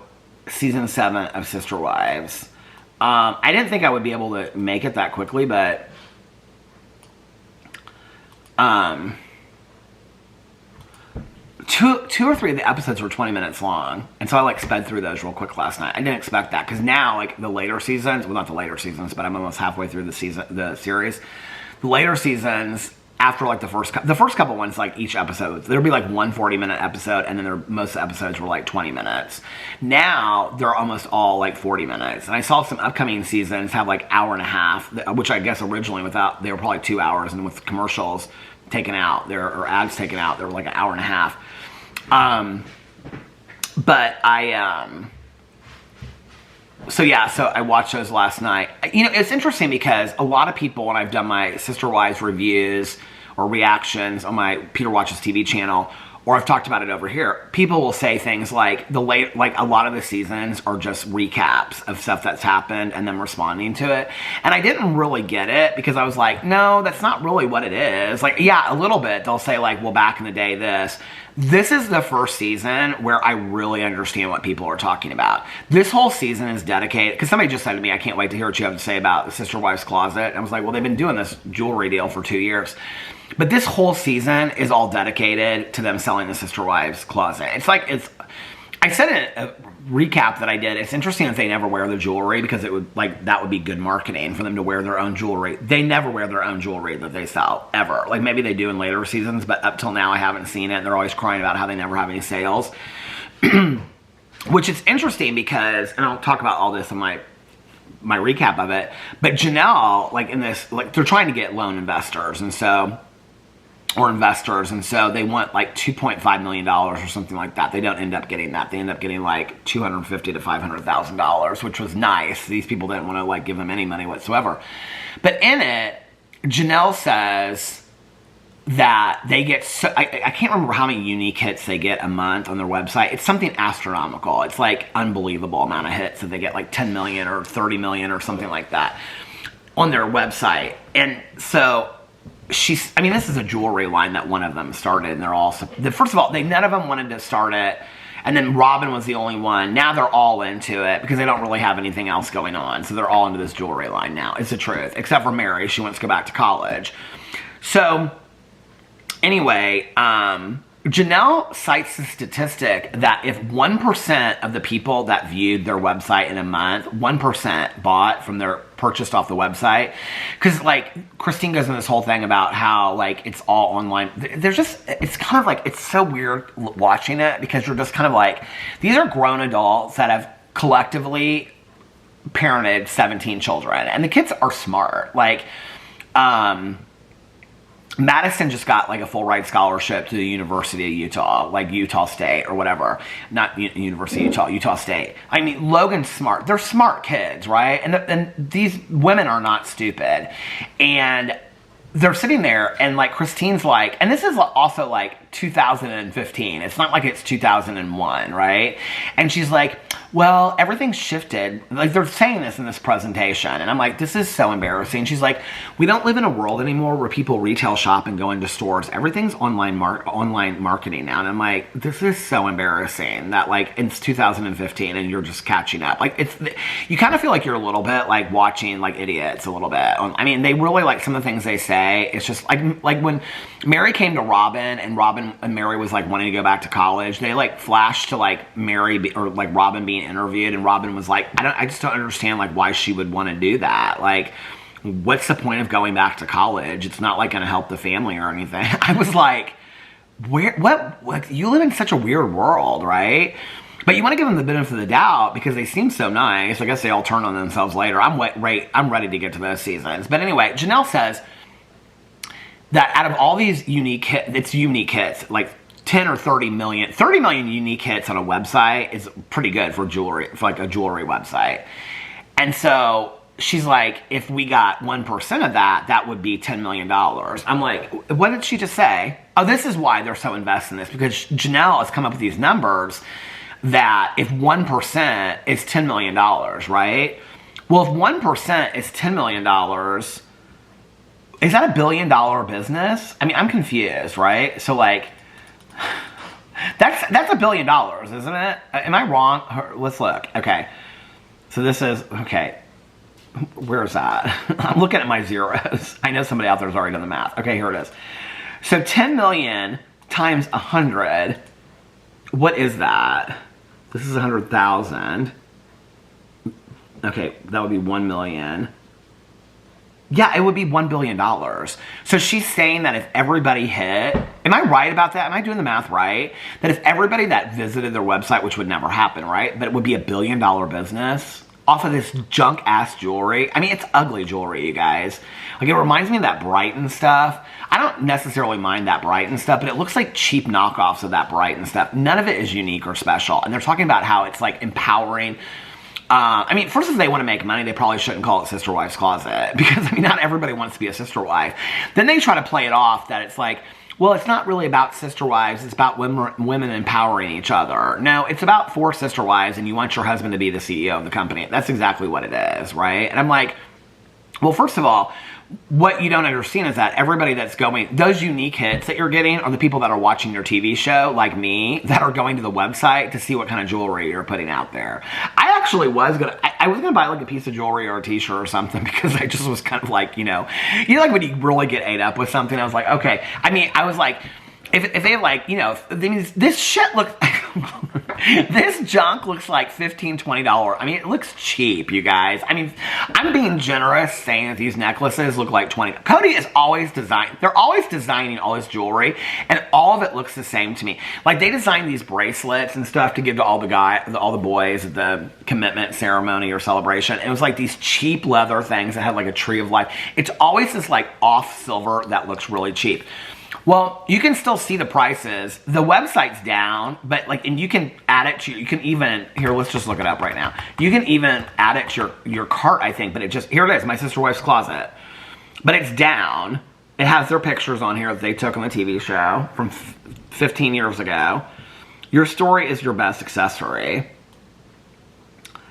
season 7 of Sister Wives. I didn't think I would be able to make it that quickly, but two or three of the episodes were 20 minutes long, and so I like sped through those real quick last night. I didn't expect that, because now, like, the later seasons, well, not the later seasons, but I'm almost halfway through the series. The later seasons, after like the first couple ones, like each episode, there'll be like one 40-minute episode, and then most episodes were like 20 minutes. Now they're almost all like 40 minutes. And I saw some upcoming seasons have like hour and a half, which I guess originally they were probably 2 hours, and with commercials taken out, or ads taken out, they were like an hour and a half. But So yeah, so I watched those last night. You know, it's interesting because a lot of people, when I've done my Sister Wives reviews or reactions on my Peter Watches TV channel, or I've talked about it over here, people will say things like like a lot of the seasons are just recaps of stuff that's happened and them responding to it. And I didn't really get it because I was like, no, that's not really what it is. Like, yeah, a little bit. They'll say like, well, back in the day, this. This is the first season where I really understand what people are talking about. This whole season is dedicated, because somebody just said to me, I can't wait to hear what you have to say about the Sister Wives Closet. And I was like, well, they've been doing this jewelry deal for 2 years. But this whole season is all dedicated to them selling the Sister Wives Closet. It's like, I said in a recap that I did, it's interesting that they never wear the jewelry because it would, like, that would be good marketing for them to wear their own jewelry. They never wear their own jewelry that they sell, ever. Like, maybe they do in later seasons, but up till now I haven't seen it. They're always crying about how they never have any sales. Which is interesting because, and I'll talk about all this in my recap of it, but Janelle, like in this, like they're trying to get loan investors, and so, or investors, and so they want like $2.5 million or something like that. They don't end up getting that. They end up getting like $250,000 to $500,000, which was nice. These people didn't want to like give them any money whatsoever. But in it, Janelle says that they get, so, I can't remember how many unique hits they get a month on their website. It's something astronomical. It's like unbelievable amount of hits that they get, like 10 million or 30 million or something like that on their website. And so I mean, this is a jewelry line that one of them started, and they're all, first of all, none of them wanted to start it, and then Robin was the only one. Now they're all into it because they don't really have anything else going on, so they're all into this jewelry line now. It's the truth, except for Mary. She wants to go back to college. So, anyway, Janelle cites the statistic that if 1% of the people that viewed their website in a month, 1% bought from their purchased off the website, because like Christine goes into this whole thing about how like it's all online. There's just, it's kind of like, it's so weird watching it because you're just kind of like, these are grown adults that have collectively parented 17 children, and the kids are smart. Like, Madison just got like a full ride scholarship to the University of Utah, like Utah State or whatever. Not University of Utah, Utah State. I mean, Logan's smart. They're smart kids, right? And these women are not stupid. And they're sitting there and like Christine's like, and this is also like 2015. It's not like it's 2001, right? And she's like, well, everything's shifted. Like they're saying this in this presentation. And I'm like, this is so embarrassing. She's like, we don't live in a world anymore where people retail shop and go into stores. Everything's online marketing now. And I'm like, this is so embarrassing that like it's 2015 and you're just catching up. Like you kind of feel like you're a little bit like watching like idiots a little bit. I mean, they really like some of the things they say. It's just like when Mary came to Robin and Mary was like wanting to go back to college, they like flashed to like Mary or like Robin being interviewed, and Robin was like, I just don't understand like why she would want to do that. Like, what's the point of going back to college? It's not like going to help the family or anything. I was like, what? You live in such a weird world, right? But you want to give them the benefit of the doubt because they seem so nice. I guess they all turn on themselves later. I'm ready to get to those seasons. But anyway, Janelle says that out of all these unique hits, like 10 or 30 million unique hits on a website is pretty good for jewelry, for like a jewelry website. And so she's like, if we got 1% of that, that would be $10 million. I'm like, what did she just say? Oh, this is why they're so invested in this, because Janelle has come up with these numbers that if 1% is $10 million, right? Well, if 1% is $10 million, is that $1 billion business? I mean, I'm confused, right? So like, that's $1 billion, isn't it? Am I wrong? Let's look. Okay. So this is, okay. Where is that? I'm looking at my zeros. I know somebody out there has already done the math. Okay, here it is. So 10 million times 100. What is that? This is 100,000. Okay, that would be 1 million. Yeah, it would be $1 billion. So she's saying that if everybody hit, am I right about that? Am I doing the math right? That if everybody that visited their website, which would never happen, right? But it would be $1 billion business off of this junk ass jewelry. I mean, it's ugly jewelry, you guys. Like, it reminds me of that Brighton stuff. I don't necessarily mind that Brighton stuff, but it looks like cheap knockoffs of that Brighton stuff. None of it is unique or special. And they're talking about how it's like empowering I mean, first, if they want to make money, they probably shouldn't call it Sister Wife's Closet, because, I mean, not everybody wants to be a sister wife. Then they try to play it off that it's like, well, it's not really about sister wives, it's about women empowering each other. No, it's about 4 sister wives, and you want your husband to be the CEO of the company. That's exactly what it is, right? And I'm like, well, first of all, what you don't understand is that everybody that's going, those unique hits that you're getting are the people that are watching your TV show, like me, that are going to the website to see what kind of jewelry you're putting out there. I actually was going to, I was going to buy like a piece of jewelry or a t-shirt or something, because I just was kind of like, you know, like when you really get ate up with something, I was like, okay. I mean, I was like, if they have like, you know, this shit looks, this junk looks like $15, $20. I mean, it looks cheap, you guys. I mean, I'm being generous saying that these necklaces look like $20. Cody is always they're always designing all this jewelry, and all of it looks the same to me. Like, they designed these bracelets and stuff to give to all the boys at the commitment ceremony or celebration. It was like these cheap leather things that had like a tree of life. It's always this like off silver that looks really cheap. Well, you can still see the prices. The website's down, but like, and you can add it to, you can even, here, let's just look it up right now. You can even add it to your cart, I think, but it just, here it is, My Sister Wife's Closet. But it's down. It has their pictures on here that they took on the TV show from 15 years ago. Your story is your best accessory.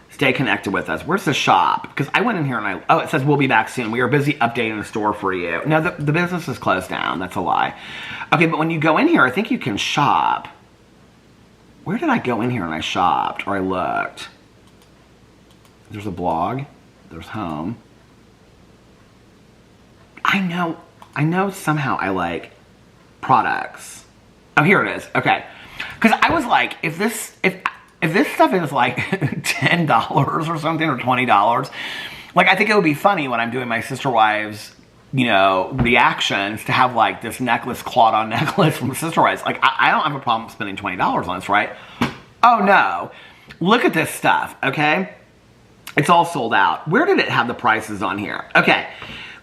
Stay connected with us. Where's the shop? Because I went in here and oh, it says we'll be back soon. We are busy updating the store for you. No, the business is closed down. That's a lie. Okay, but when you go in here, I think you can shop. Where did I go in here and I shopped? Or I looked? There's a blog. There's home. I know somehow I like products. Oh, here it is. Okay. Because I was like, if this stuff is like $10 or something, or $20, like, I think it would be funny when I'm doing my sister wives, you know, reactions to have like this necklace, clawed on necklace from Sister Wives. Like, I don't have a problem spending $20 on this, right? Oh no. Look at this stuff, okay? It's all sold out. Where did it have the prices on here? Okay.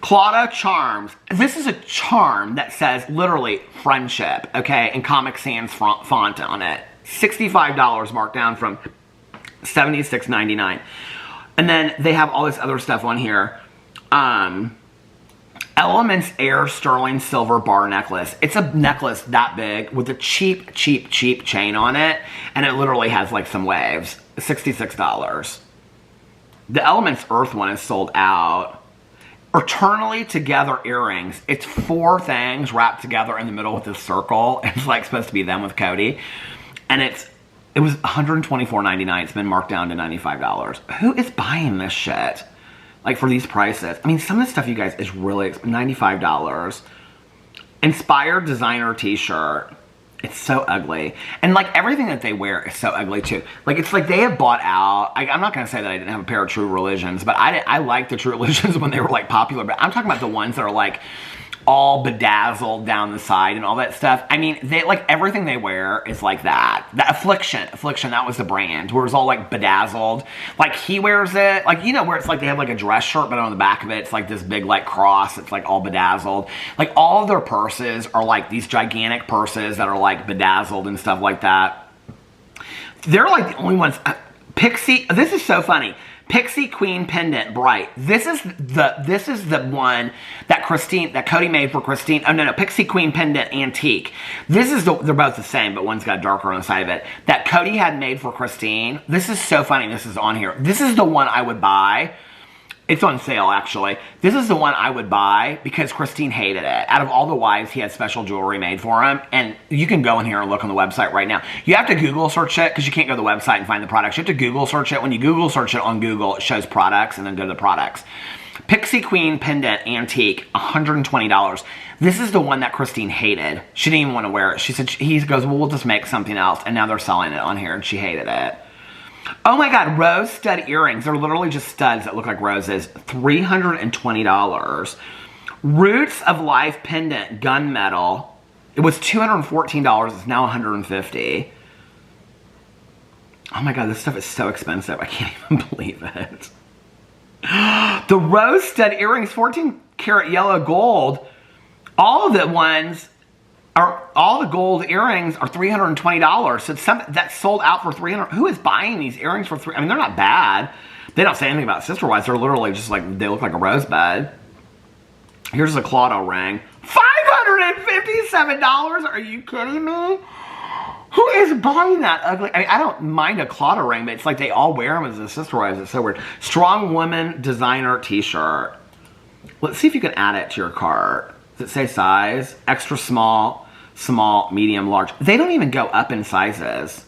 Claudia Charms. This is a charm that says literally friendship, okay? And Comic Sans font on it. $65 marked down from $76.99. And then they have all this other stuff on here. Elements Air Sterling Silver Bar Necklace. It's a necklace that big with a cheap chain on it. And it literally has like some waves. $66. The Elements Earth one is sold out. Eternally Together earrings. It's 4 things wrapped together in the middle with this circle. It's like supposed to be them with Cody. And it was $124.99. It's been marked down to $95. Who is buying this shit? Like, for these prices. I mean, some of this stuff, you guys, is really $95. Inspired designer t-shirt. It's so ugly. And like, everything that they wear is so ugly too. Like, it's like they have bought out. I'm not going to say that I didn't have a pair of True Religions, but I liked the True Religions when they were like popular. But I'm talking about the ones that are like all bedazzled down the side and all that stuff. I mean, they like, everything they wear is like that. The Affliction, that was the brand, where it's all like bedazzled. Like, he wears it, like, you know, where it's like they have like a dress shirt, but on the back of it, it's like this big like cross. It's like all bedazzled. Like, all of their purses are like these gigantic purses that are like bedazzled and stuff like that. They're like the only ones. Pixie, this is so funny. Pixie Queen Pendant Bright. This is the one that Cody made for Christine. Oh no, Pixie Queen Pendant Antique. This is they're both the same, but one's got darker on the side of it. That Cody had made for Christine. This is so funny. This is on here. This is the one I would buy. It's on sale, actually. This is the one I would buy because Christine hated it. Out of all the wives, he had special jewelry made for him. And you can go in here and look on the website right now. You have to Google search it because you can't go to the website and find the products. You have to Google search it. When you Google search it on Google, it shows products, and then go to the products. Pixie Queen Pendant Antique, $120. This is the one that Christine hated. She didn't even want to wear it. She said, he goes, well, we'll just make something else. And now they're selling it on here, and she hated it. Oh my God, rose stud earrings. They're literally just studs that look like roses. $320. Roots of Life pendant gunmetal. It was $214. It's now $150. Oh my God, this stuff is so expensive. I can't even believe it. The rose stud earrings, 14 karat yellow gold. All of the ones are all the gold earrings are $320. So it's something that's sold out for $300. Who is buying these earrings for I mean, they're not bad. They don't say anything about sister-wives. They're literally just like, they look like a rosebud. Here's a Claudio ring. $557? Are you kidding me? Who is buying that ugly? I mean, I don't mind a Claudio ring, but it's like they all wear them as a sister-wives. It's so weird. Strong Woman designer t-shirt. Let's see if you can add it to your cart. Does it say size? Extra small, small, medium, large. They don't even go up in sizes.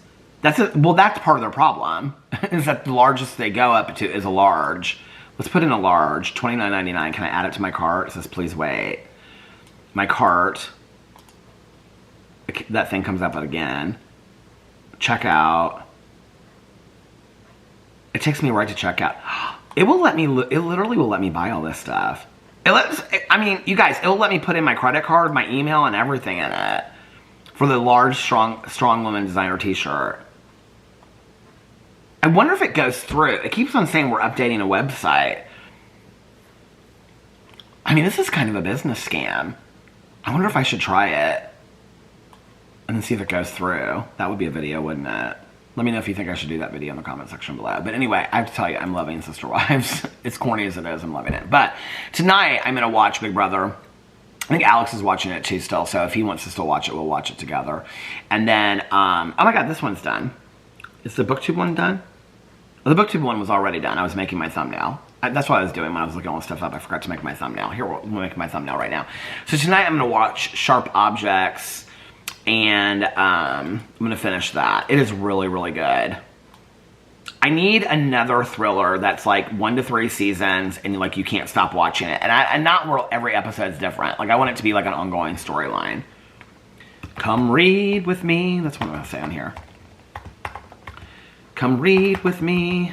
Well, that's part of their problem. Is that the largest they go up to is a large. Let's put in a large. $29.99. Can I add it to my cart? It says please wait. My cart. That thing comes up again. Checkout. It takes me right to checkout. It will let me. It literally will let me buy all this stuff. I mean, you guys, it'll let me put in my credit card, my email, and everything in it for the large, strong woman designer t-shirt. I wonder if it goes through. It keeps on saying we're updating a website. I mean, this is kind of a business scam. I wonder if I should try it and then see if it goes through. That would be a video, wouldn't it? Let me know if you think I should do that video in the comment section below. But anyway, I have to tell you, I'm loving Sister Wives. As corny as it is, I'm loving it. But tonight, I'm going to watch Big Brother. I think Alex is watching it too still. So if he wants to still watch it, we'll watch it together. And then, oh my God, this one's done. Is the BookTube one done? Well, the BookTube one was already done. I was making my thumbnail. That's what I was doing when I was looking all this stuff up. I forgot to make my thumbnail. Here, we're making my thumbnail right now. So tonight, I'm going to watch Sharp Objects. And I'm going to finish that. It is really, really good. I need another thriller that's like 1 to 3 seasons and like you can't stop watching it. And not where every episode's different. Like I want it to be like an ongoing storyline. Come read with me. That's what I'm going to say on here. Come read with me.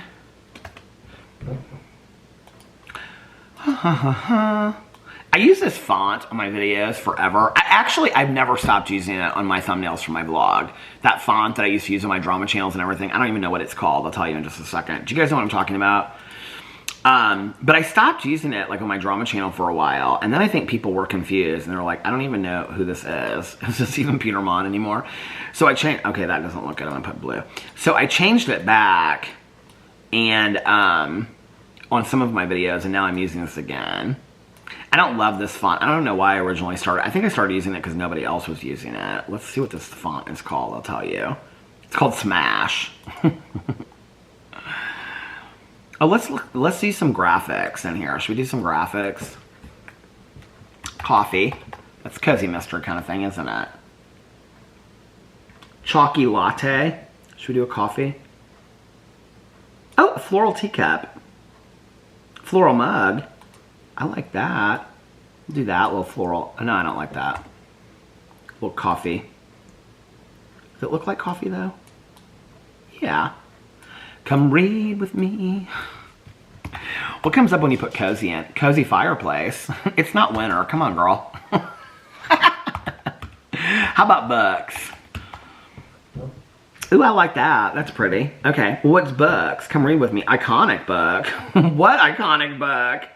Ha ha ha ha. I use this font on my videos forever. I've never stopped using it on my thumbnails for my vlog. That font that I used to use on my drama channels and everything. I don't even know what it's called. I'll tell you in just a second. Do you guys know what I'm talking about? But I stopped using it like on my drama channel for a while. And then I think people were confused. And they were like, I don't even know who this is. Is this even Peter Monn anymore? So I changed. Okay, that doesn't look good. I'm going to put blue. So I changed it back. And on some of my videos. And now I'm using this again. I don't love this font. I don't know why I originally started. I think I started using it because nobody else was using it. Let's see what this font is called. I'll tell you. It's called Smash. Oh, let's see some graphics in here. Should we do some graphics? Coffee. That's Cozy Mister kind of thing, isn't it? Chalky latte. Should we do a coffee? Oh, a floral teacup. Floral mug. I like that. Do that, little floral. No, I don't like that. A little coffee. Does it look like coffee, though? Yeah. Come read with me. What comes up when you put cozy in? Cozy fireplace. It's not winter. Come on, girl. How about books? Ooh, I like that. That's pretty. Okay. What's books? Come read with me. Iconic book. What iconic book?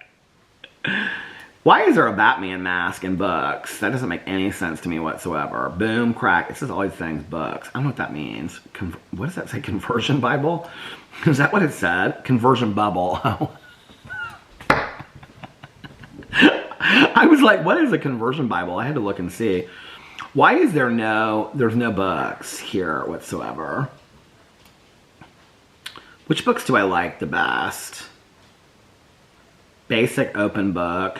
Why is there a Batman mask in books? That doesn't make any sense to me whatsoever. Boom, crack. It says all these things, books. I don't know what that means. What does that say? Conversion Bible? Is that what it said? Conversion bubble. I was like, what is a conversion Bible? I had to look and see. Why is there's no books here whatsoever? Which books do I like the best? Basic open book.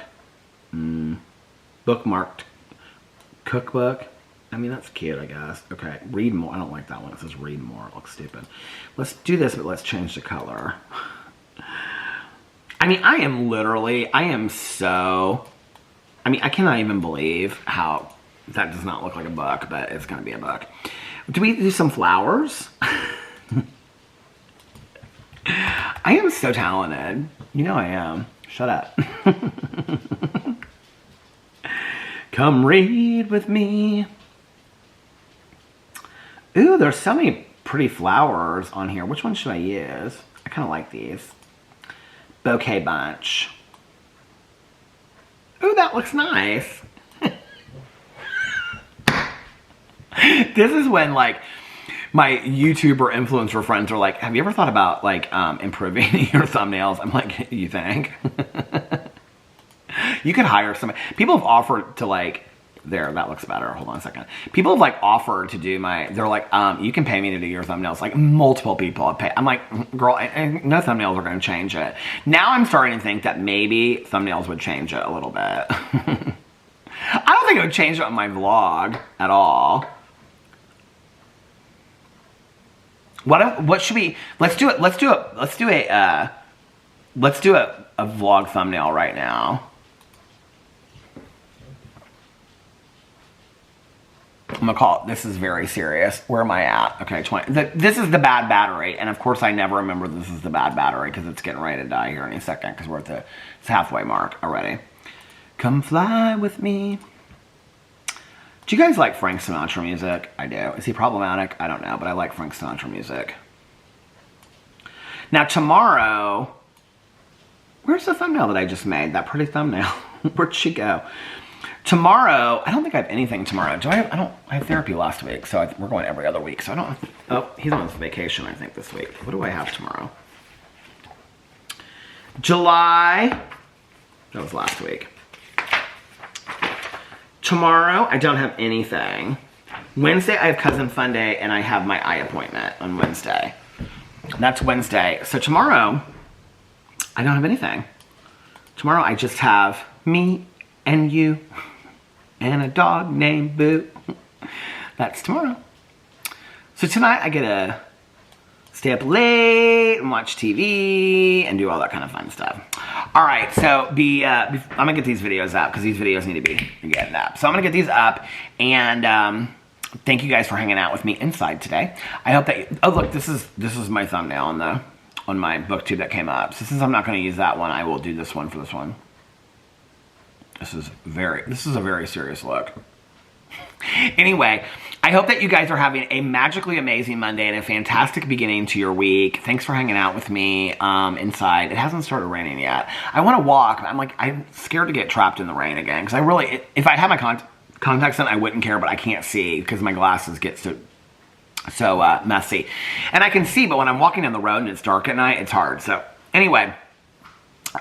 Bookmarked cookbook. I mean, that's cute, I guess. Okay, read more. I don't like that one. It says read more. It looks stupid. Let's do this, but let's change the color. I mean, I cannot even believe how that does not look like a book, but it's going to be a book. Do we do some flowers? I am so talented. You know I am. Shut up. Come read with me. Ooh, there's so many pretty flowers on here. Which one should I use? I kind of like these. Bouquet bunch. Ooh, that looks nice. This is when, like, my YouTuber influencer friends are like, have you ever thought about, like, improving your thumbnails? I'm like, you think? You could hire somebody. People have offered to, like, there, that looks better. Hold on a second. People have, like, offered to do they're like, you can pay me to do your thumbnails. Like, multiple people have paid. I'm like, girl, no thumbnails are going to change it. Now I'm starting to think that maybe thumbnails would change it a little bit. I don't think it would change it on my vlog at all. What should we, let's do a vlog thumbnail right now. I'm gonna call it, this is very serious. Where am I at? Okay, 20. This is the bad battery. And of course I never remember this is the bad battery because it's getting ready to die here any second because we're at the halfway mark already. Come fly with me. Do you guys like Frank Sinatra music? I do. Is he problematic? I don't know, but I like Frank Sinatra music. Now tomorrow, where's the thumbnail that I just made? That pretty thumbnail. Where'd she go? Tomorrow, I don't think I have anything tomorrow. I have therapy last week, so we're going every other week. So I don't, oh, he's on vacation, I think, this week. What do I have tomorrow? July, that was last week. Tomorrow, I don't have anything. Wednesday, I have Cousin Fun Day, and I have my eye appointment on Wednesday. That's Wednesday. So tomorrow, I don't have anything. Tomorrow, I just have me and you and a dog named Boo. That's tomorrow. So tonight, I get to stay up late and watch TV and do all that kind of fun stuff. All right, so I'm gonna get these videos up because these videos need to be getting up. So I'm gonna get these up, and thank you guys for hanging out with me inside today. I hope that oh look, this is my thumbnail on my booktube that came up. So since I'm not gonna use that one, I will do this one for this one. This is a very serious look. Anyway, I hope that you guys are having a magically amazing Monday and a fantastic beginning to your week. Thanks for hanging out with me inside. It hasn't started raining yet. I want to walk, but I'm scared to get trapped in the rain again. Because if I had my contacts in, I wouldn't care, but I can't see because my glasses get so messy. And I can see, but when I'm walking down the road and it's dark at night, it's hard. So anyway,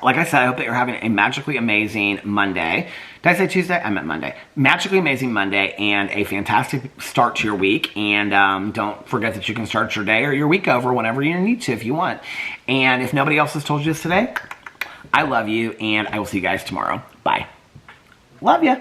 like I said, I hope that you're having a magically amazing Monday. Did I say Tuesday? I meant Monday. Magically amazing Monday and a fantastic start to your week. And don't forget that you can start your day or your week over whenever you need to if you want. And if nobody else has told you this today, I love you and I will see you guys tomorrow. Bye. Love ya.